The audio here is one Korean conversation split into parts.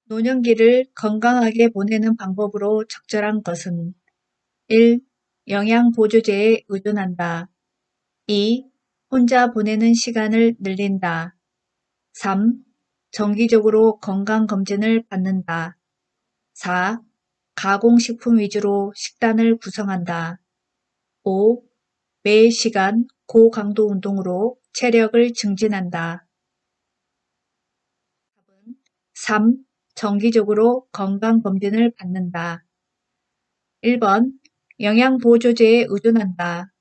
노년기를 건강하게 보내는 방법으로 적절한 것은 1. 영양보조제에 의존한다. 2. 혼자 보내는 시간을 늘린다. 3. 정기적으로 건강검진을 받는다. 4. 가공식품 위주로 식단을 구성한다. 5. 매 시간 고강도 운동으로 체력을 증진한다. 3. 정기적으로 건강검진을 받는다. 1번 영양보조제에 의존한다.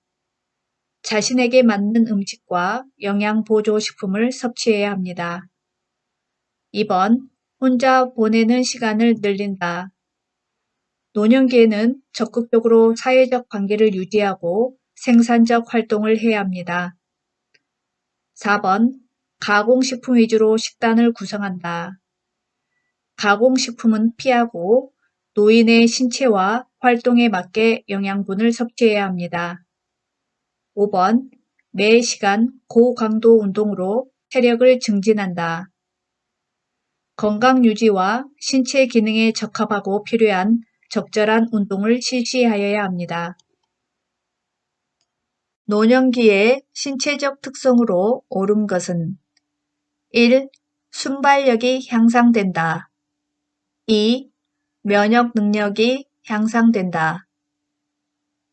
자신에게 맞는 음식과 영양보조식품을 섭취해야 합니다. 2번 혼자 보내는 시간을 늘린다. 노년기에는 적극적으로 사회적 관계를 유지하고 생산적 활동을 해야 합니다. 4번 가공식품 위주로 식단을 구성한다. 가공식품은 피하고 노인의 신체와 활동에 맞게 영양분을 섭취해야 합니다. 5번 매 시간 고강도 운동으로 체력을 증진한다. 건강 유지와 신체 기능에 적합하고 필요한 적절한 운동을 실시하여야 합니다. 노년기의 신체적 특성으로 옳은 것은 1. 순발력이 향상된다. 2. 면역 능력이 향상된다.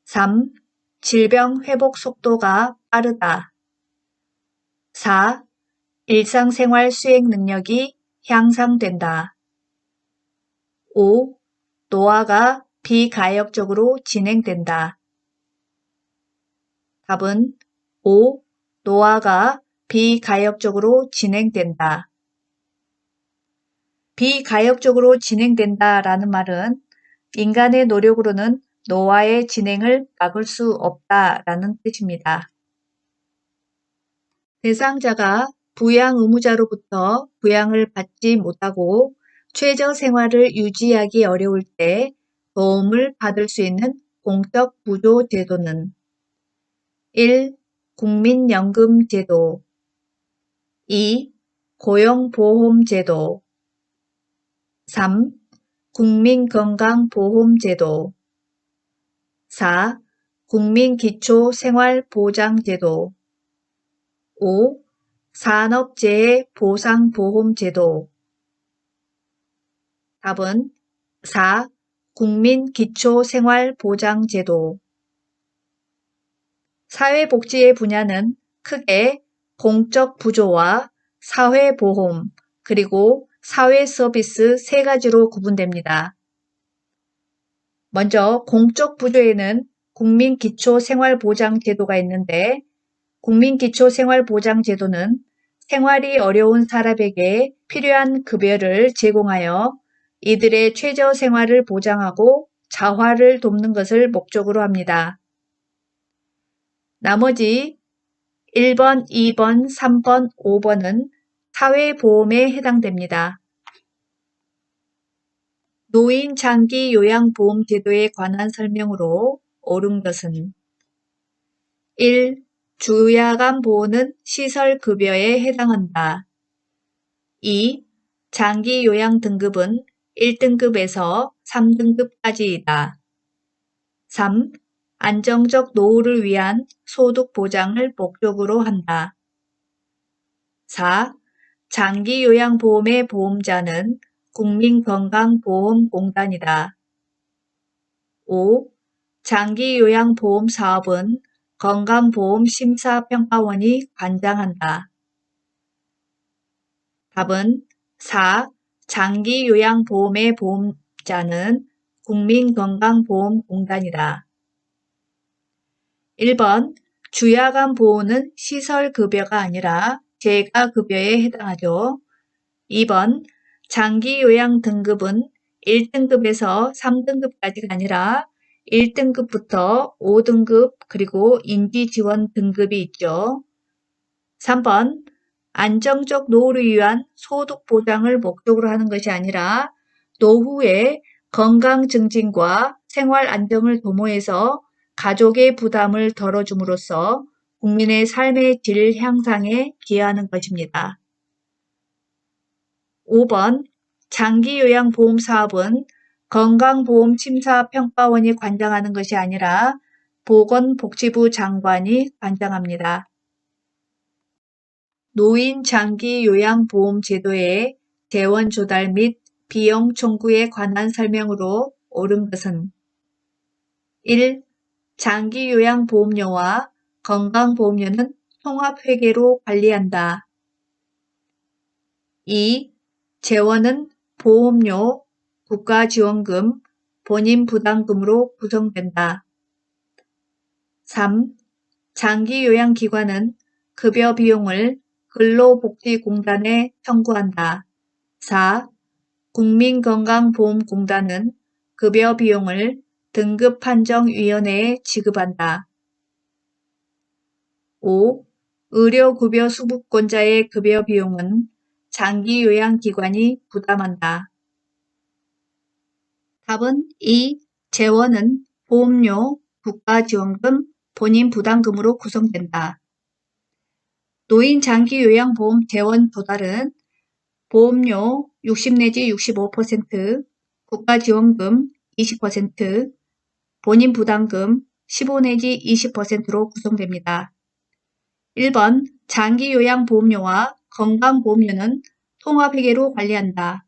3. 질병 회복 속도가 빠르다. 4. 일상생활 수행 능력이 향상된다. 5. 노화가 비가역적으로 진행된다. 답은 5. 노화가 비가역적으로 진행된다. 비가역적으로 진행된다라는 말은 인간의 노력으로는 노화의 진행을 막을 수 없다라는 뜻입니다. 대상자가 부양 의무자로부터 부양을 받지 못하고 최저 생활을 유지하기 어려울 때 도움을 받을 수 있는 공적 부조 제도는 1. 국민연금제도 2. 고용보험제도 3. 국민건강보험제도 4. 국민기초생활보장제도 5. 산업재해보상보험제도 답은 4. 국민기초생활보장제도 사회복지의 분야는 크게 공적 부조와 사회보험 그리고 사회서비스 세 가지로 구분됩니다. 먼저 공적 부조에는 국민기초생활보장제도가 있는데 국민기초생활보장제도는 생활이 어려운 사람에게 필요한 급여를 제공하여 이들의 최저 생활을 보장하고 자활을 돕는 것을 목적으로 합니다. 나머지 1번, 2번, 3번, 5번은 사회보험에 해당됩니다. 노인 장기 요양보험 제도에 관한 설명으로 옳은 것은 1. 주야간 보호는 시설급여에 해당한다. 2. 장기 요양 등급은 1등급에서 3등급까지이다. 3. 안정적 노후를 위한 소득 보장을 목적으로 한다. 4. 장기요양보험의 보험자는 국민건강보험공단이다. 5. 장기요양보험 사업은 건강보험심사평가원이 관장한다. 답은 4. 장기요양보험의 보험자는 국민건강보험공단이다. 1번 주야간 보호는 시설급여가 아니라 재가급여에 해당하죠. 2번 장기요양 등급은 1등급에서 3등급까지가 아니라 1등급부터 5등급 그리고 인지지원 등급이 있죠. 3번 안정적 노후를 위한 소득 보장을 목적으로 하는 것이 아니라 노후에 건강 증진과 생활 안정을 도모해서 가족의 부담을 덜어줌으로써 국민의 삶의 질 향상에 기여하는 것입니다. 5번 장기요양보험 사업은 건강보험심사평가원이 관장하는 것이 아니라 보건복지부 장관이 관장합니다. 노인 장기요양보험 제도의 재원 조달 및 비용 청구에 관한 설명으로 옳은 것은 1. 장기요양보험료와 건강보험료는 통합회계로 관리한다. 2. 재원은 보험료, 국가지원금, 본인부담금으로 구성된다. 3. 장기요양기관은 급여 비용을 근로복지공단에 청구한다. 4. 국민건강보험공단은 급여 비용을 등급판정위원회에 지급한다. 5. 의료급여 수급권자의 급여 비용은 장기요양기관이 부담한다. 답은 2. 재원은 보험료, 국가지원금, 본인부담금으로 구성된다. 노인 장기요양보험 재원 조달은 보험료 60 내지 65%, 국가지원금 20%, 본인부담금 15 내지 20%로 구성됩니다. 1번 장기요양보험료와 건강보험료는 통합회계로 관리한다.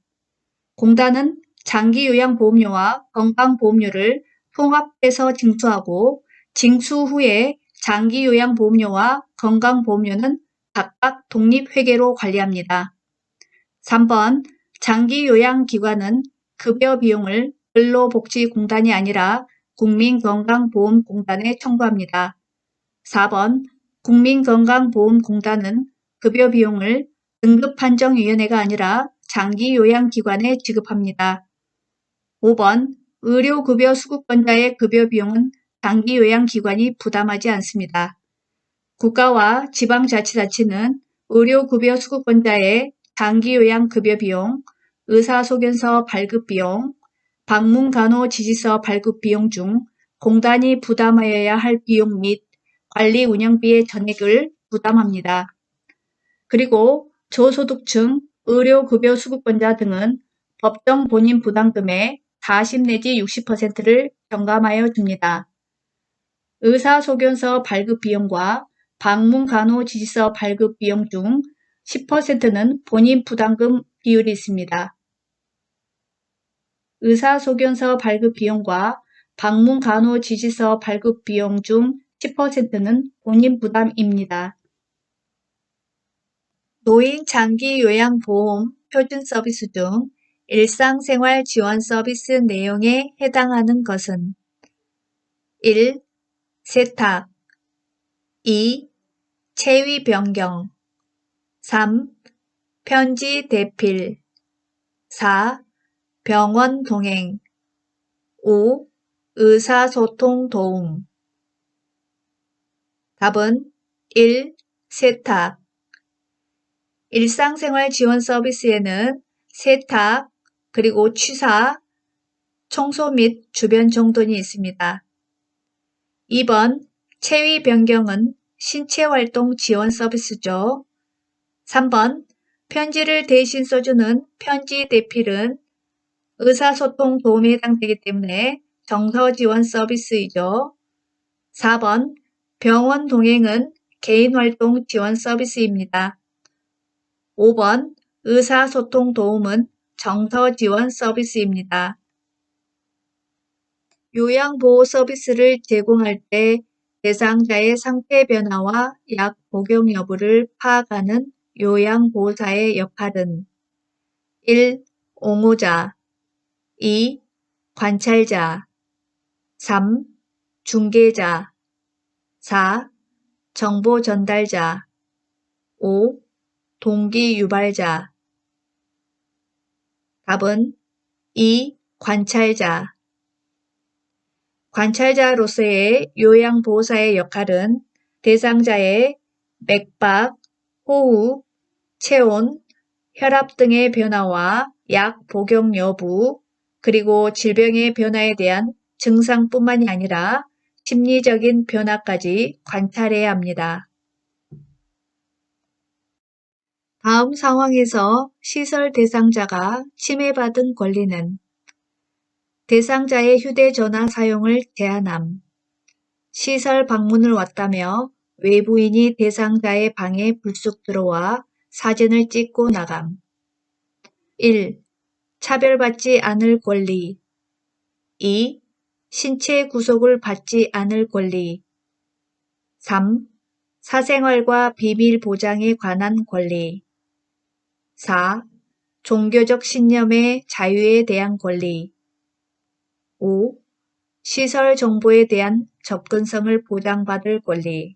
공단은 장기요양보험료와 건강보험료를 통합해서 징수하고 징수 후에 장기요양보험료와 건강보험료는 각각 독립회계로 관리합니다. 3번 장기요양기관은 급여 비용을 근로복지공단이 아니라 국민건강보험공단에 청구합니다. 4번 국민건강보험공단은 급여 비용을 등급판정위원회가 아니라 장기요양기관에 지급합니다. 5번 의료급여 수급권자의 급여 비용은 장기요양기관이 부담하지 않습니다. 국가와 지방자치단체는 의료급여 수급권자의 장기요양급여 비용, 의사소견서 발급 비용, 방문간호지지서 발급 비용 중 공단이 부담하여야 할 비용 및 관리 운영비의 전액을 부담합니다. 그리고 저소득층 의료급여 수급권자 등은 법정 본인 부담금의 40 내지 60%를 경감하여 줍니다. 의사소견서 발급 비용과 방문간호지지서 발급 비용 중 10%는 본인 부담금 비율이 있습니다. 의사소견서 발급 비용과 방문간호지지서 발급 비용 중 10%는 본인 부담입니다. 노인 장기요양보험 표준 서비스 중 일상생활 지원 서비스 내용에 해당하는 것은 1. 세탁 2. 체위 변경 3. 편지 대필 4. 병원 동행 5. 의사소통 도움 답은 1. 세탁 일상생활 지원 서비스에는 세탁, 그리고 취사, 청소 및 주변 정돈이 있습니다. 2번 체위 변경은 신체활동 지원 서비스죠. 3번 편지를 대신 써주는 편지 대필은 의사소통 도움에 해당되기 때문에 정서 지원 서비스이죠. 4번 병원 동행은 개인활동 지원 서비스입니다. 5번 의사소통 도움은 정서 지원 서비스입니다. 요양보호 서비스를 제공할 때 대상자의 상태 변화와 약 복용 여부를 파악하는 요양보호사의 역할은 1. 옹호자 2. 관찰자 3. 중개자 4. 정보 전달자 5. 동기 유발자 답은 2. 관찰자 관찰자로서의 요양보호사의 역할은 대상자의 맥박, 호흡, 체온, 혈압 등의 변화와 약 복용 여부, 그리고 질병의 변화에 대한 증상뿐만이 아니라 심리적인 변화까지 관찰해야 합니다. 다음 상황에서 시설 대상자가 침해받은 권리는 대상자의 휴대전화 사용을 제한함. 시설 방문을 왔다며 외부인이 대상자의 방에 불쑥 들어와 사진을 찍고 나감. 1. 차별받지 않을 권리. 2. 신체 구속을 받지 않을 권리. 3. 사생활과 비밀 보장에 관한 권리. 4. 종교적 신념의 자유에 대한 권리. 5. 시설 정보에 대한 접근성을 보장받을 권리.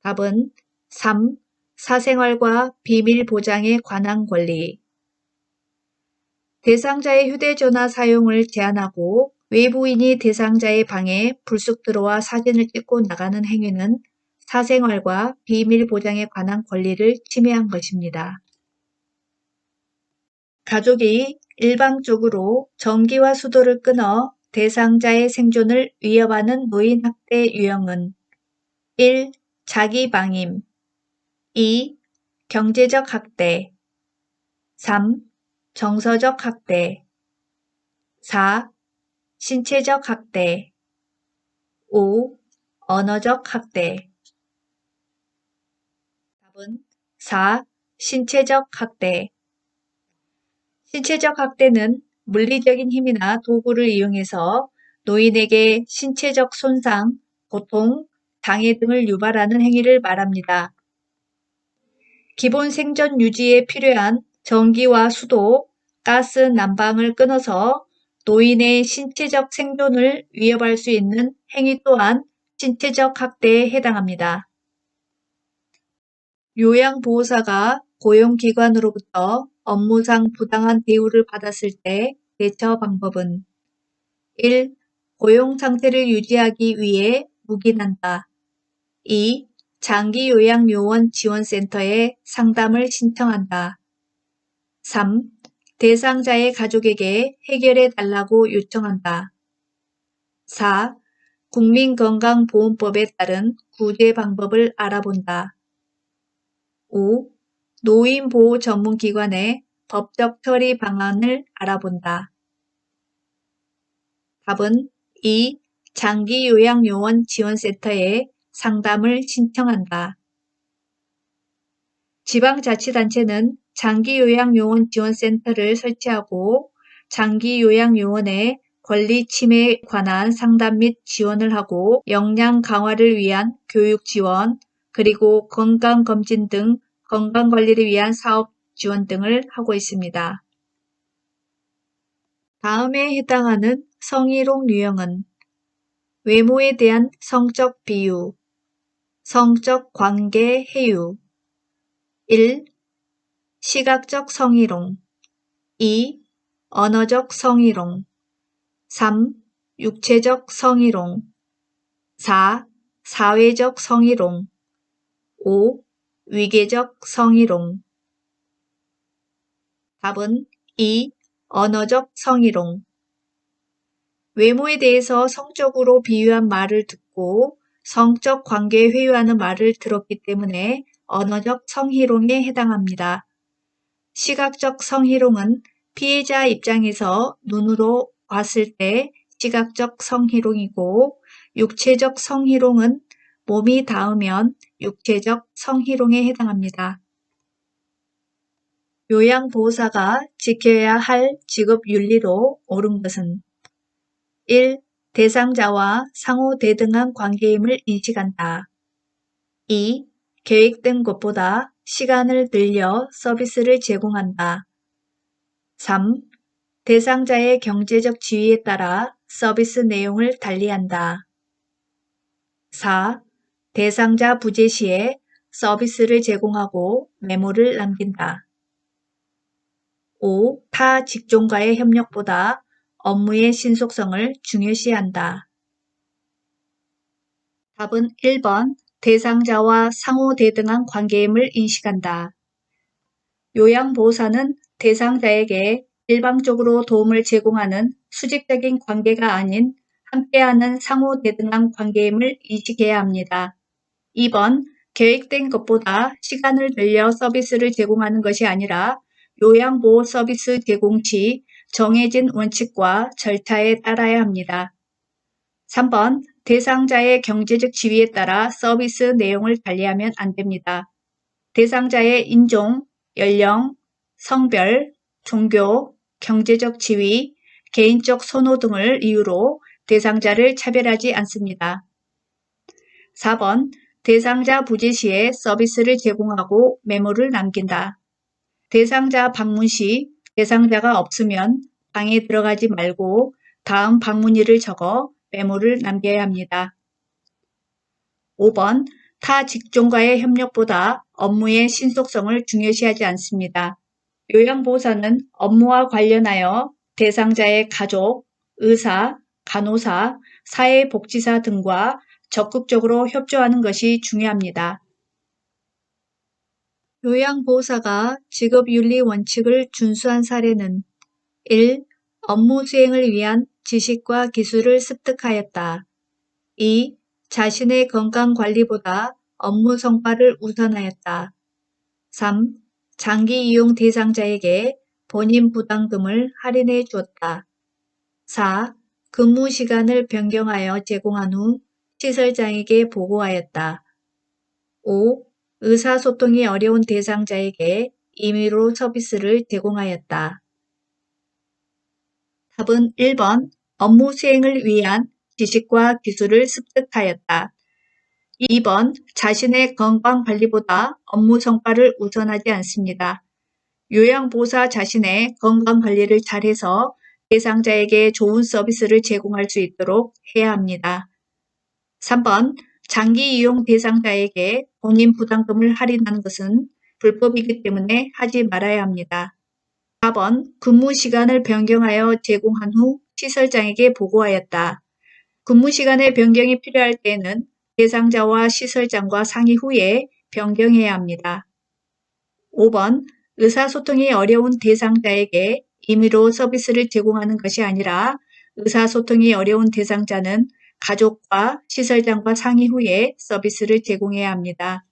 답은 3. 사생활과 비밀 보장에 관한 권리. 대상자의 휴대전화 사용을 제한하고 외부인이 대상자의 방에 불쑥 들어와 사진을 찍고 나가는 행위는 사생활과 비밀 보장에 관한 권리를 침해한 것입니다. 가족이 일방적으로 전기와 수도를 끊어 대상자의 생존을 위협하는 노인학대 유형은 1. 자기방임 2. 경제적 학대 3. 정서적 학대 4. 신체적 학대 5. 언어적 학대. 답은 4. 신체적 학대. 신체적 학대는 물리적인 힘이나 도구를 이용해서 노인에게 신체적 손상, 고통, 장애 등을 유발하는 행위를 말합니다. 기본 생존 유지에 필요한 전기와 수도, 가스, 난방을 끊어서 노인의 신체적 생존을 위협할 수 있는 행위 또한 신체적 학대에 해당합니다. 요양보호사가 고용기관으로부터 업무상 부당한 대우를 받았을 때 대처 방법은 1. 고용 상태를 유지하기 위해 묵인한다. 2. 장기요양요원 지원센터에 상담을 신청한다. 3. 대상자의 가족에게 해결해 달라고 요청한다. 4. 국민건강보험법에 따른 구제 방법을 알아본다. 5. 노인보호 전문기관의 법적 처리 방안을 알아본다. 답은 2. 장기요양요원 지원센터에 상담을 신청한다. 지방자치단체는 장기요양요원 지원센터를 설치하고 장기요양요원의 권리 침해에 관한 상담 및 지원을 하고 역량 강화를 위한 교육 지원, 그리고 건강검진 등 건강관리를 위한 사업 지원 등을 하고 있습니다. 다음에 해당하는 성희롱 유형은 외모에 대한 성적 비유, 성적 관계 해유. 1. 시각적 성희롱 2. 언어적 성희롱 3. 육체적 성희롱 4. 사회적 성희롱 5. 위계적 성희롱. 답은 2. 언어적 성희롱. 외모에 대해서 성적으로 비유한 말을 듣고 성적 관계에 회유하는 말을 들었기 때문에 언어적 성희롱에 해당합니다. 시각적 성희롱은 피해자 입장에서 눈으로 봤을 때 시각적 성희롱이고, 육체적 성희롱은 몸이 닿으면 육체적 성희롱에 해당합니다. 요양보호사가 지켜야 할 직업 윤리로 옳은 것은 1. 대상자와 상호 대등한 관계임을 인식한다. 2. 계획된 것보다 시간을 늘려 서비스를 제공한다. 3. 대상자의 경제적 지위에 따라 서비스 내용을 달리한다. 4. 대상자 부재 시에 서비스를 제공하고 메모를 남긴다. 5. 타 직종과의 협력보다 업무의 신속성을 중요시한다. 답은 1번 대상자와 상호 대등한 관계임을 인식한다. 요양보호사는 대상자에게 일방적으로 도움을 제공하는 수직적인 관계가 아닌 함께하는 상호 대등한 관계임을 인식해야 합니다. 2번 계획된 것보다 시간을 늘려 서비스를 제공하는 것이 아니라 요양보호 서비스 제공 시 정해진 원칙과 절차에 따라야 합니다. 3번, 대상자의 경제적 지위에 따라 서비스 내용을 달리하면 안 됩니다. 대상자의 인종, 연령, 성별, 종교, 경제적 지위, 개인적 선호 등을 이유로 대상자를 차별하지 않습니다. 4번, 대상자 부재 시에 서비스를 제공하고 메모를 남긴다. 대상자 방문 시 대상자가 없으면 방에 들어가지 말고 다음 방문일을 적어 메모를 남겨야 합니다. 5번, 타 직종과의 협력보다 업무의 신속성을 중요시하지 않습니다. 요양보호사는 업무와 관련하여 대상자의 가족, 의사, 간호사, 사회복지사 등과 적극적으로 협조하는 것이 중요합니다. 요양보호사가 직업윤리 원칙을 준수한 사례는 1. 업무 수행을 위한 지식과 기술을 습득하였다. 2. 자신의 건강관리보다 업무 성과를 우선하였다. 3. 장기 이용 대상자에게 본인 부담금을 할인해 주었다. 4. 근무 시간을 변경하여 제공한 후 시설장에게 보고하였다. 5. 의사소통이 어려운 대상자에게 임의로 서비스를 제공하였다. 답은 1번 업무 수행을 위한 지식과 기술을 습득하였다. 2번 자신의 건강관리보다 업무 성과를 우선하지 않습니다. 요양보호사 자신의 건강관리를 잘해서 대상자에게 좋은 서비스를 제공할 수 있도록 해야 합니다. 3번 장기 이용 대상자에게 본인 부담금을 할인하는 것은 불법이기 때문에 하지 말아야 합니다. 4번 근무 시간을 변경하여 제공한 후 시설장에게 보고하였다. 근무 시간의 변경이 필요할 때에는 대상자와 시설장과 상의 후에 변경해야 합니다. 5번 의사소통이 어려운 대상자에게 임의로 서비스를 제공하는 것이 아니라 의사소통이 어려운 대상자는 가족과 시설장과 상의 후에 서비스를 제공해야 합니다.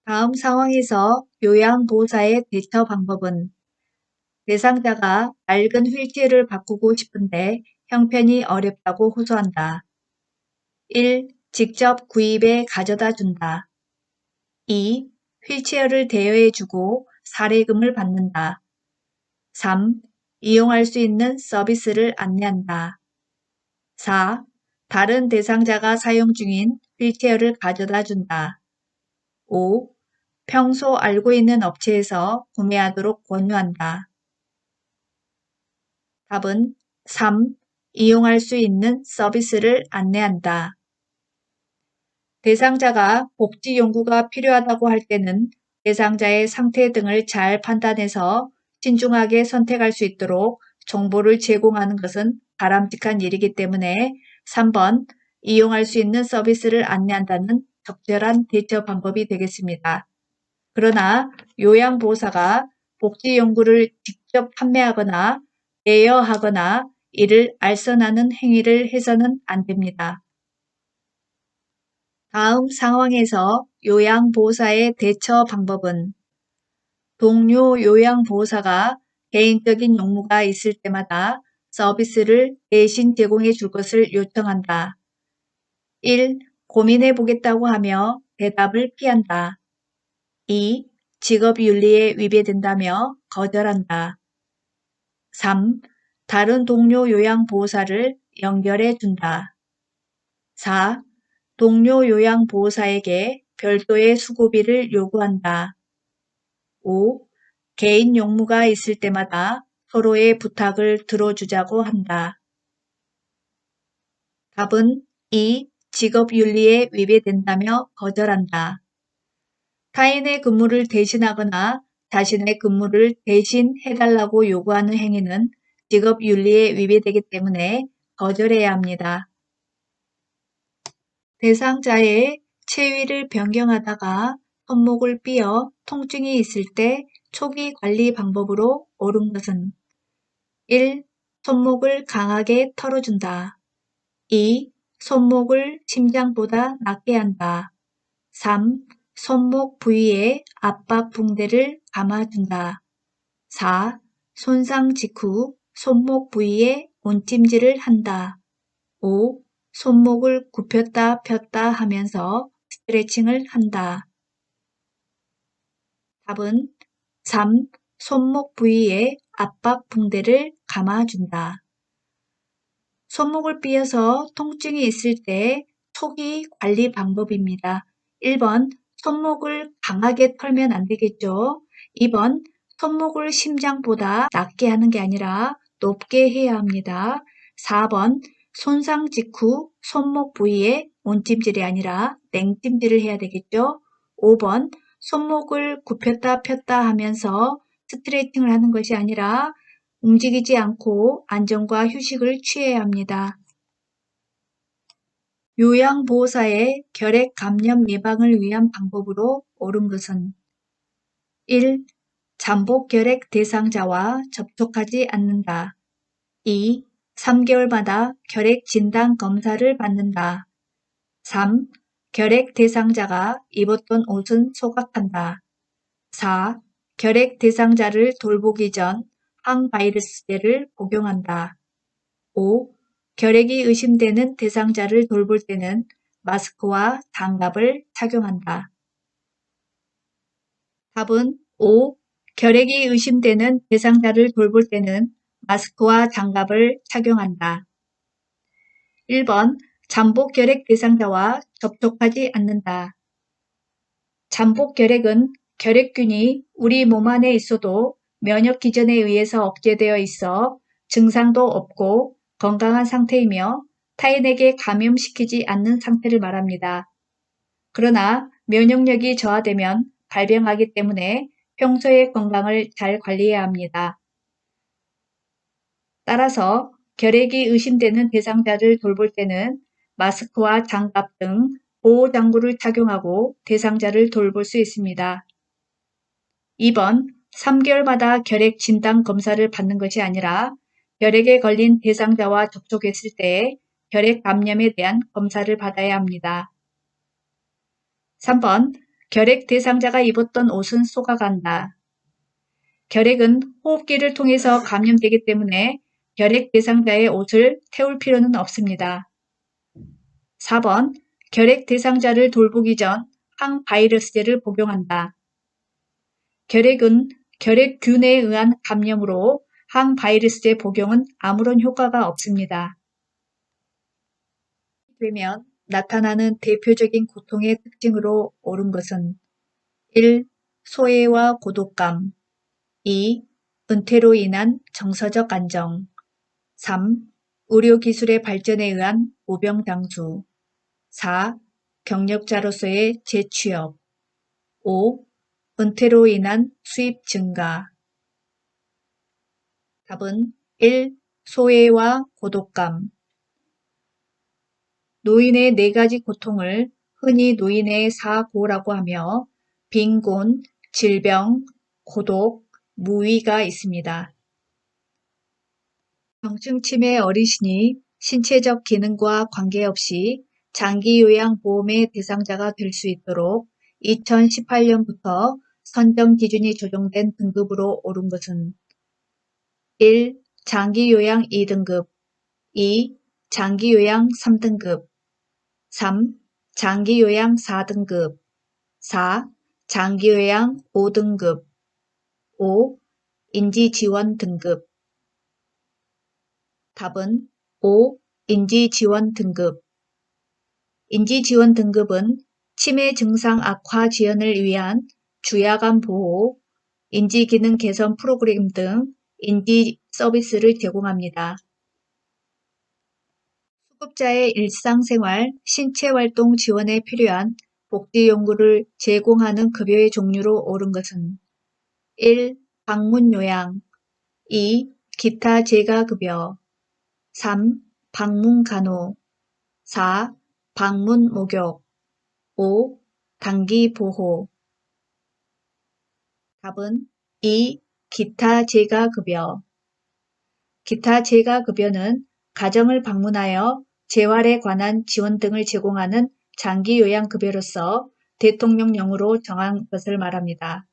다음 상황에서 요양보호사의 대처 방법은 대상자가 낡은 휠체어를 바꾸고 싶은데 형편이 어렵다고 호소한다. 1. 직접 구입해 가져다 준다. 2. 휠체어를 대여해주고 사례금을 받는다. 3. 이용할 수 있는 서비스를 안내한다. 4. 다른 대상자가 사용 중인 휠체어를 가져다 준다. 5. 평소 알고 있는 업체에서 구매하도록 권유한다. 답은 3. 이용할 수 있는 서비스를 안내한다. 대상자가 복지 연구가 필요하다고 할 때는 대상자의 상태 등을 잘 판단해서 신중하게 선택할 수 있도록 정보를 제공하는 것은 바람직한 일이기 때문에 3번 이용할 수 있는 서비스를 안내한다는 적절한 대처 방법이 되겠습니다. 그러나 요양보호사가 복지 연구를 직접 판매하거나 대여하거나 이를 알선하는 행위를 해서는 안 됩니다. 다음 상황에서 요양보호사의 대처 방법은 동료 요양보호사가 개인적인 용무가 있을 때마다 서비스를 대신 제공해 줄 것을 요청한다. 1. 고민해 보겠다고 하며 대답을 피한다. 2. 직업윤리에 위배된다며 거절한다. 3. 다른 동료 요양보호사를 연결해 준다. 4. 동료 요양보호사에게 별도의 수고비를 요구한다. 5. 개인 용무가 있을 때마다 서로의 부탁을 들어주자고 한다. 답은 2. 직업윤리에 위배된다며 거절한다. 타인의 근무를 대신하거나 자신의 근무를 대신 해달라고 요구하는 행위는 직업윤리에 위배되기 때문에 거절해야 합니다. 대상자의 체위를 변경하다가 손목을 삐어 통증이 있을 때 초기 관리 방법으로 옳은 것은 1. 손목을 강하게 털어준다. 2. 손목을 심장보다 낮게 한다. 3. 손목 부위에 압박 붕대를 감아준다. 4. 손상 직후 손목 부위에 온찜질을 한다. 5. 손목을 굽혔다 폈다 하면서 스트레칭을 한다. 답은 3. 손목 부위에 압박 붕대를 감아준다. 손목을 삐어서 통증이 있을 때 초기 관리 방법입니다. 1번, 손목을 강하게 털면 안 되겠죠. 2번, 손목을 심장보다 낮게 하는 게 아니라 높게 해야 합니다. 4번, 손상 직후 손목 부위에 온찜질이 아니라 냉찜질을 해야 되겠죠. 5번, 손목을 굽혔다 폈다 하면서 스트레칭을 하는 것이 아니라 움직이지 않고 안정과 휴식을 취해야 합니다. 요양보호사의 결핵 감염 예방을 위한 방법으로 옳은 것은 1. 잠복 결핵 대상자와 접촉하지 않는다. 2. 3개월마다 결핵 진단 검사를 받는다. 3. 결핵 대상자가 입었던 옷은 소각한다. 4. 결핵 대상자를 돌보기 전 항바이러스제를 복용한다. 5. 결핵이 의심되는 대상자를 돌볼 때는 마스크와 장갑을 착용한다. 답은 5. 결핵이 의심되는 대상자를 돌볼 때는 마스크와 장갑을 착용한다. 1번 잠복 결핵 대상자와 접촉하지 않는다. 잠복 결핵은 결핵균이 우리 몸 안에 있어도 면역 기전에 의해서 억제되어 있어 증상도 없고 건강한 상태이며 타인에게 감염시키지 않는 상태를 말합니다. 그러나 면역력이 저하되면 발병하기 때문에 평소의 건강을 잘 관리해야 합니다. 따라서 결핵이 의심되는 대상자를 돌볼 때는 마스크와 장갑 등 보호장구를 착용하고 대상자를 돌볼 수 있습니다. 2번, 3개월마다 결핵 진단 검사를 받는 것이 아니라 결핵에 걸린 대상자와 접촉했을 때 결핵 감염에 대한 검사를 받아야 합니다. 3번, 결핵 대상자가 입었던 옷은 쏘아간다. 결핵은 호흡기를 통해서 감염되기 때문에 결핵 대상자의 옷을 태울 필요는 없습니다. 4번, 결핵 대상자를 돌보기 전 항바이러스제를 복용한다. 결핵은 결핵균에 의한 감염으로 항바이러스제 복용은 아무런 효과가 없습니다. 되면 나타나는 대표적인 고통의 특징으로 옳은 것은 1. 소외와 고독감 2. 은퇴로 인한 정서적 안정 3. 의료기술의 발전에 의한 모병장수 4. 경력자로서의 재취업 5. 은퇴로 인한 수입 증가 답은 1. 소외와 고독감 노인의 4가지 고통을 흔히 노인의 4고라고 하며 빈곤, 질병, 고독, 무위가 있습니다. 경증 치매 어르신이 신체적 기능과 관계없이 장기요양보험의 대상자가 될 수 있도록 2018년부터 선정 기준이 조정된 등급으로 오른 것은 1. 장기요양 2등급 2. 장기요양 3등급 3. 장기요양 4등급 4. 장기요양 5등급 5. 인지지원 등급 답은 5. 인지지원 등급 인지지원 등급은 치매 증상 악화 지연을 위한 주야간 보호, 인지기능 개선 프로그램 등 인지 서비스를 제공합니다. 수급자의 일상생활, 신체활동 지원에 필요한 복지용구를 제공하는 급여의 종류로 옳은 것은 1. 방문요양 2. 기타 재가급여 3. 방문간호 4. 방문목욕 5. 단기보호 답은 2. 기타 재가급여 기타 재가급여는 가정을 방문하여 재활에 관한 지원 등을 제공하는 장기요양급여로서 대통령령으로 정한 것을 말합니다.